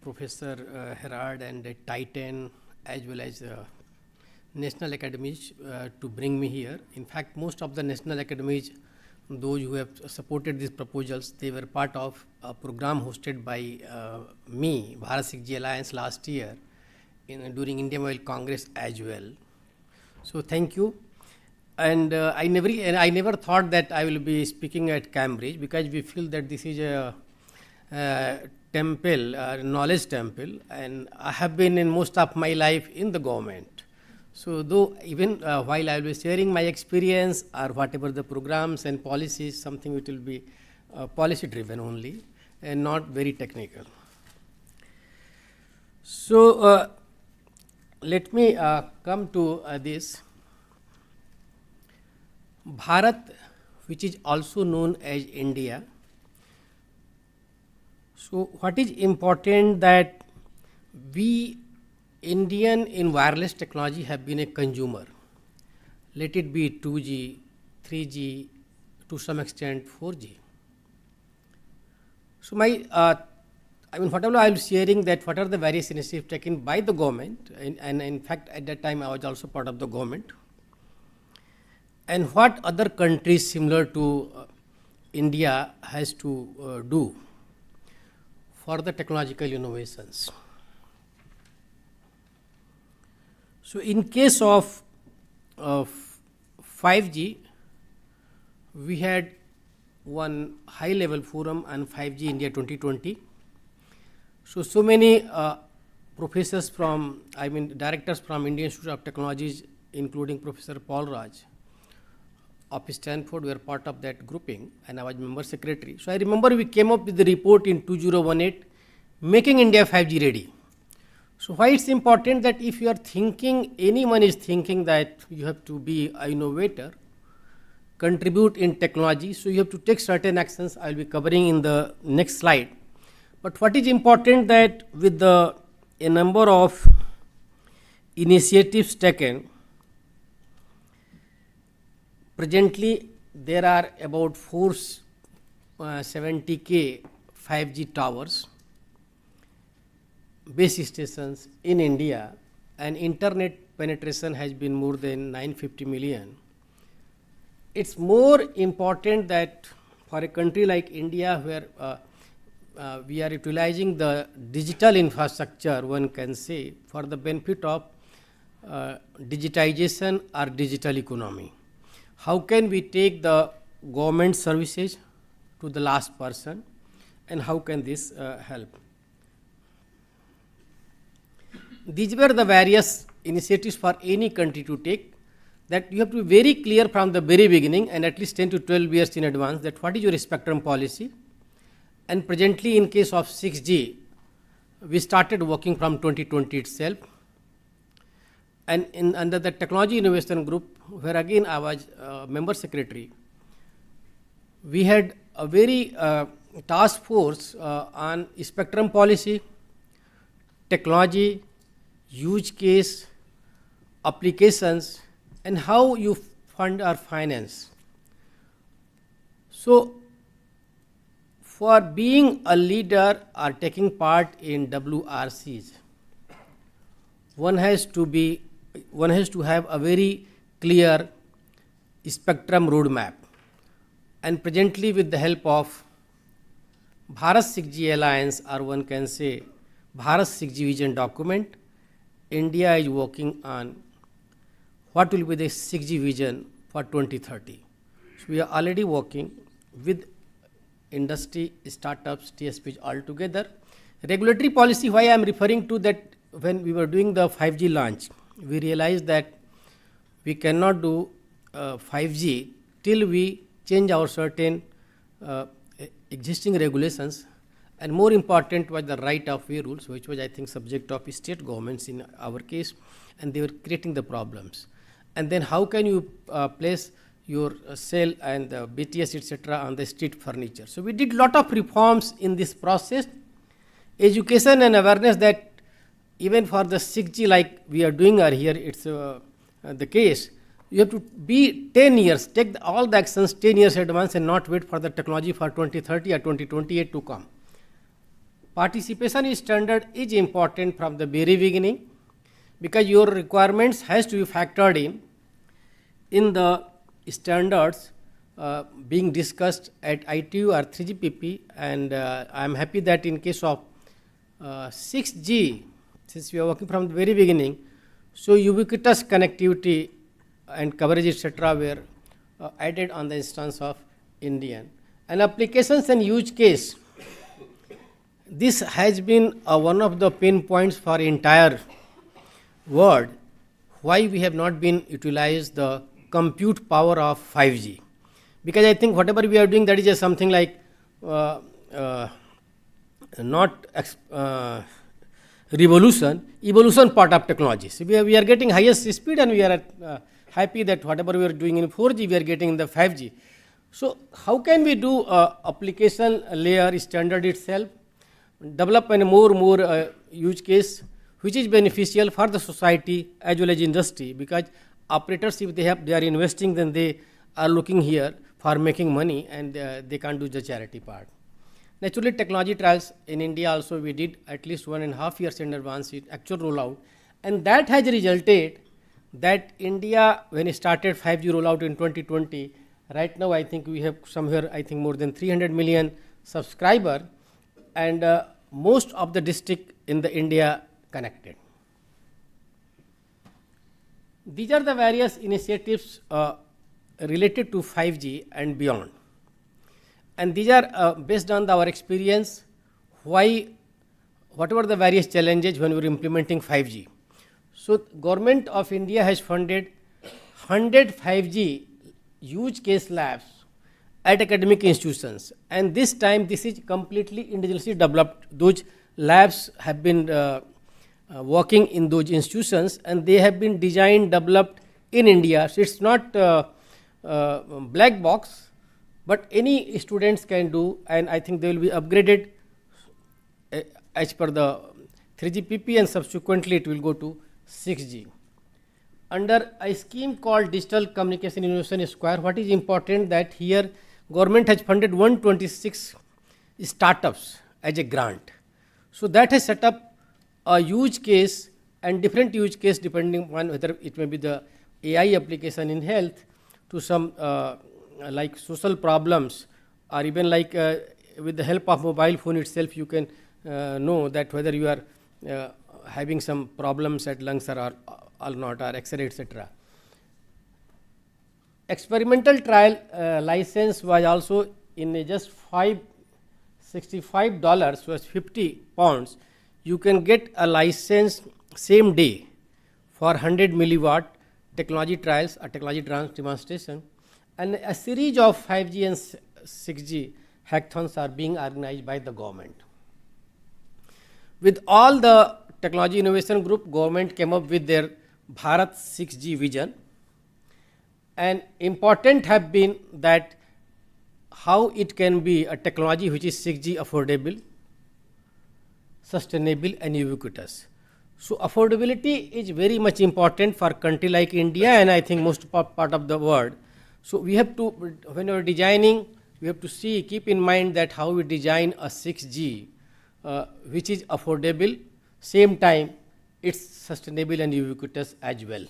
Professor Herard and Titan as well as national academies to bring me here. In fact, most of the national academies, those who have supported these proposals, they were part of a program hosted by me, Bharat 6G Alliance last year during India Mobile Congress as well. So thank you. And I never thought that I will be speaking at Cambridge, because we feel that this is a temple, knowledge temple, and I have been in most of my life in the government. So though even while I will be sharing my experience or whatever the programs and policies, something which will be policy driven only and not very technical. So let me come to this. Bharat, which is also known as India. So what is important that we Indian in wireless technology have been a consumer. Let it be 2G, 3G, to some extent 4G. So whatever I was sharing, that what are the various initiatives taken by the government, and in fact at that time I was also part of the government, and what other countries similar to India has to do for the technological innovations. So in case of 5G, we had one high level forum on 5G India 2020. So many professors from, directors from Indian Institute of Technologies, including Professor Paul Raj of Stanford, were part of that grouping, and I was member secretary. So I remember we came up with the report in 2018, making India 5G ready. So why it's important that if you are thinking, anyone is thinking that you have to be an innovator, contribute in technology, so you have to take certain actions. I will be covering in the next slide. But what is important that with a number of initiatives taken, presently there are about 470K 5G towers, base stations in India, and internet penetration has been more than 950 million. It's more important that for a country like India, where we are utilizing the digital infrastructure, one can say, for the benefit of digitization or digital economy. How can we take the government services to the last person, and how can this help? These were the various initiatives for any country to take, that you have to be very clear from the very beginning and at least 10 to 12 years in advance that what is your spectrum policy. And presently in case of 6G, we started working from 2020 itself. And under the Technology Innovation Group, where again I was member secretary, we had a very task force on spectrum policy, technology, use case, applications, and how you fund or finance. So for being a leader or taking part in WRCs, one has to have a very clear spectrum roadmap. And presently with the help of Bharat 6G Alliance, or one can say Bharat 6G Vision document, India is working on what will be the 6G vision for 2030. So we are already working with industry, startups, TSPs all together. Regulatory policy, why I am referring to that, when we were doing the 5G launch, we realized that we cannot do 5G till we change our certain existing regulations, and more important was the right of way rules, which was I think subject of state governments in our case, and they were creating the problems. And then how can you place your cell and the BTS etc. on the street furniture? So we did lot of reforms in this process, education and awareness, that even for the 6G like we are doing here, it's the case, you have to be 10 years, take all the actions 10 years advance and not wait for the technology for 2030 or 2028 to come. Participation standard is important from the very beginning because your requirements has to be factored in the standards being discussed at ITU or 3GPP, and I am happy that in case of 6G, since we are working from the very beginning, so ubiquitous connectivity and coverage etc. were added on the instance of Indian. And applications and use case, this has been one of the pain points for entire world, why we have not been utilized the compute power of 5G. Because I think whatever we are doing, that is just something like not evolution part of technology. So we are getting highest speed, and we are happy that whatever we are doing in 4G, we are getting in the 5G. So how can we do application layer standard itself, develop a more use case which is beneficial for the society as well as industry, because operators, if they are investing, then they are looking here for making money, and they can't do the charity part. Naturally, technology trials in India also we did at least 1.5 years in advance in actual rollout, and that has resulted that India, when it started 5G rollout in 2020, right now I think we have somewhere I think more than 300 million subscriber, and most of the district in the India connected. These are the various initiatives related to 5G and beyond, and these are based on our experience, whatever the various challenges when we are implementing 5G. So Government of India has funded 100 5G use case labs at academic institutions, and this time this is completely indigenously developed. Those labs have been working in those institutions, and they have been designed, developed in India. So it's not black box, but any students can do, and I think they will be upgraded as per the 3GPP, and subsequently it will go to 6G. Under a scheme called Digital Communication Innovation Square, what is important that here government has funded 126 startups as a grant. So that has set up a use case and different use case depending on whether it may be the AI application in health to some like social problems, or even like with the help of mobile phone itself you can know that whether you are having some problems at lungs or not, or X-ray etc. Experimental trial license was also in just $65, was 50 pounds. You can get a license same day for 100 milliwatt technology trials or technology demonstration, and a series of 5G and 6G hackathons are being organized by the government. With all the technology innovation group, government came up with their Bharat 6G vision, and important have been that how it can be a technology which is 6G affordable, sustainable and ubiquitous. So affordability is very much important for a country like India, and I think most part of the world. So we have to, when we are designing, we have to keep in mind that how we design a 6G which is affordable, same time it's sustainable and ubiquitous as well.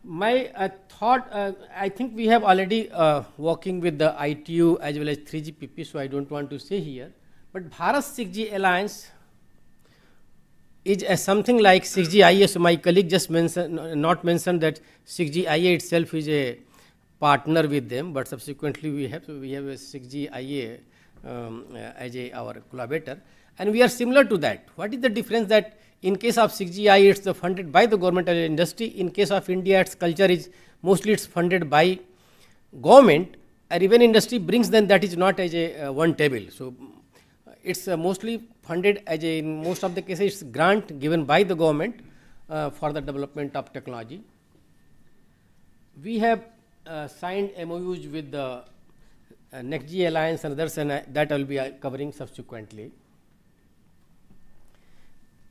My thought, I think we have already working with the ITU as well as 3GPP, so I don't want to say here. But Bharat 6G Alliance is something like 6GIA. So my colleague just not mentioned that 6GIA itself is a partner with them, but subsequently we have a 6GIA as our collaborator, and we are similar to that. What is the difference that in case of 6GIA it's funded by the government and industry, in case of India its culture is mostly it's funded by government, or even industry brings, then that is not as a one table. So it's mostly funded as a, in most of the cases it's grant given by the government for the development of technology. We have signed MOUs with the NextG Alliance and others, and that I will be covering subsequently.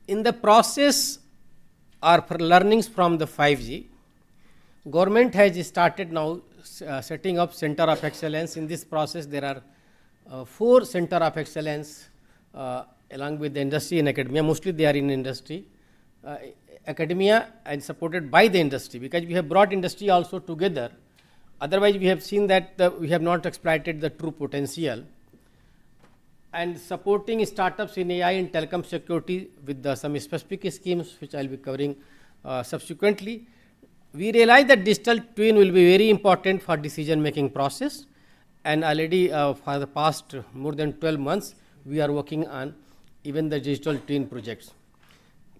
In the process or for learnings from the 5G, government has started now setting up center of excellence. In this process there are 4 center of excellence along with the industry and academia. Mostly they are in industry, academia, and supported by the industry, because we have brought industry also together. Otherwise, we have seen that we have not exploited the true potential. And supporting startups in AI and telecom security with some specific schemes, which I will be covering subsequently. We realize that digital twin will be very important for decision making process, and already for the past more than 12 months we are working on even the digital twin projects.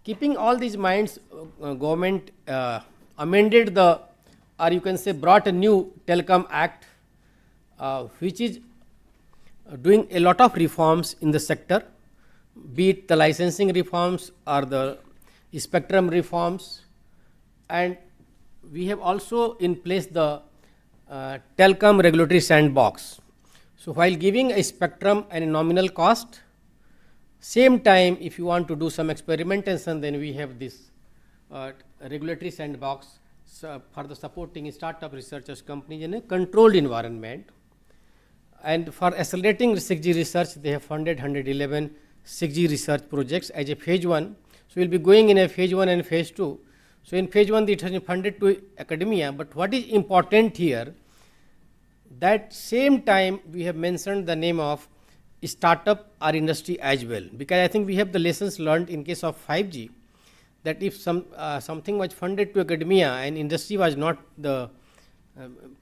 Keeping all these minds, government amended the, or you can say brought a new Telecom Act, which is doing a lot of reforms in the sector, be it the licensing reforms or the spectrum reforms. And we have also in place the telecom regulatory sandbox. So while giving a spectrum and a nominal cost, same time if you want to do some experimentation, then we have this regulatory sandbox for the supporting startup researchers companies in a controlled environment. And for accelerating 6G research, they have funded 111 6G research projects as a phase 1. So we will be going in a phase 1 and phase 2. So in phase 1 it has been funded to academia, but what is important here, that same time we have mentioned the name of startup or industry as well, because I think we have the lessons learned in case of 5G, that if something was funded to academia and industry was not the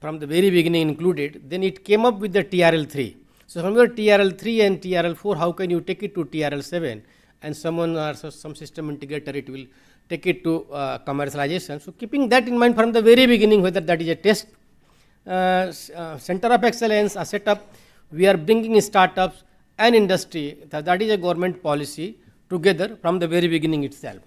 from the very beginning included, then it came up with the TRL3. So from your TRL3 and TRL4, how can you take it to TRL7, and someone or some system integrator, it will take it to commercialization. So keeping that in mind from the very beginning, whether that is a test center of excellence, a setup, we are bringing startups and industry, that is a government policy together from the very beginning itself.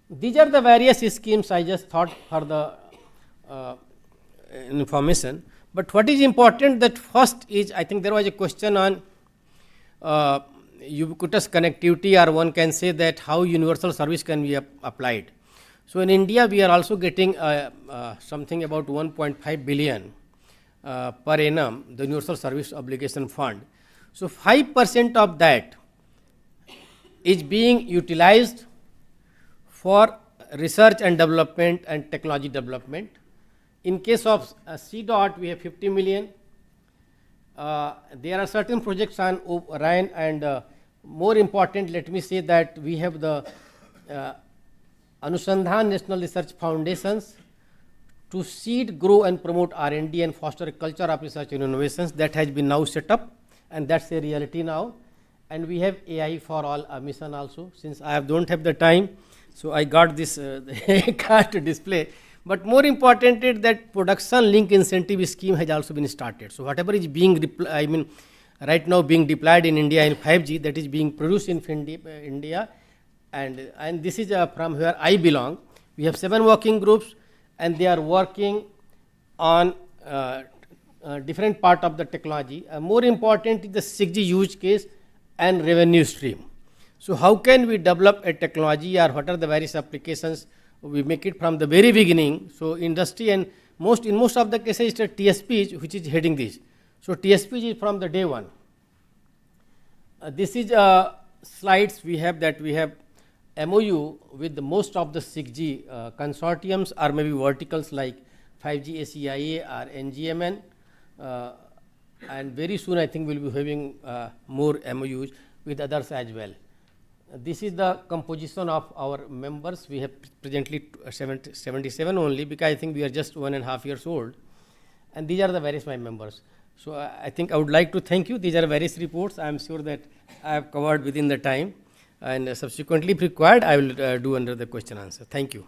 These are the various schemes I just thought for the information. But what is important, that first is, I think there was a question on ubiquitous connectivity, or one can say that how universal service can be applied. So in India we are also getting something about 1.5 billion per annum, the universal service obligation fund. So 5% of that is being utilized for research and development and technology development. In case of CDOT, we have 50 million. There are certain projects on RAN, and more important, let me say that we have the Anusandhan National Research Foundations to seed, grow and promote R&D and foster a culture of research and innovations, that has been now set up, and that's a reality now. And we have AI for all mission also. Since I don't have the time, so I got this card to display. But more important is that production link incentive scheme has also been started. So whatever is being right now being deployed in India in 5G, that is being produced in India, and this is from where I belong. We have 7 working groups, and they are working on different part of the technology. More important is the 6G use case and revenue stream. So how can we develop a technology, or what are the various applications? We make it from the very beginning. So industry, and in most of the cases, it's a TSP which is heading this. So TSP is from the day one. This is slides we have, that we have MOU with the most of the 6G consortiums, or maybe verticals like 5G ACIA or NGMN, and very soon I think we'll be having more MOUs with others as well. This is the composition of our members. We have presently 77 only, because I think we are just 1.5 years old, and these are the various my members. So I think I would like to thank you. These are various reports. I am sure that I have covered within the time, and subsequently if required I will do under the question answer. Thank you.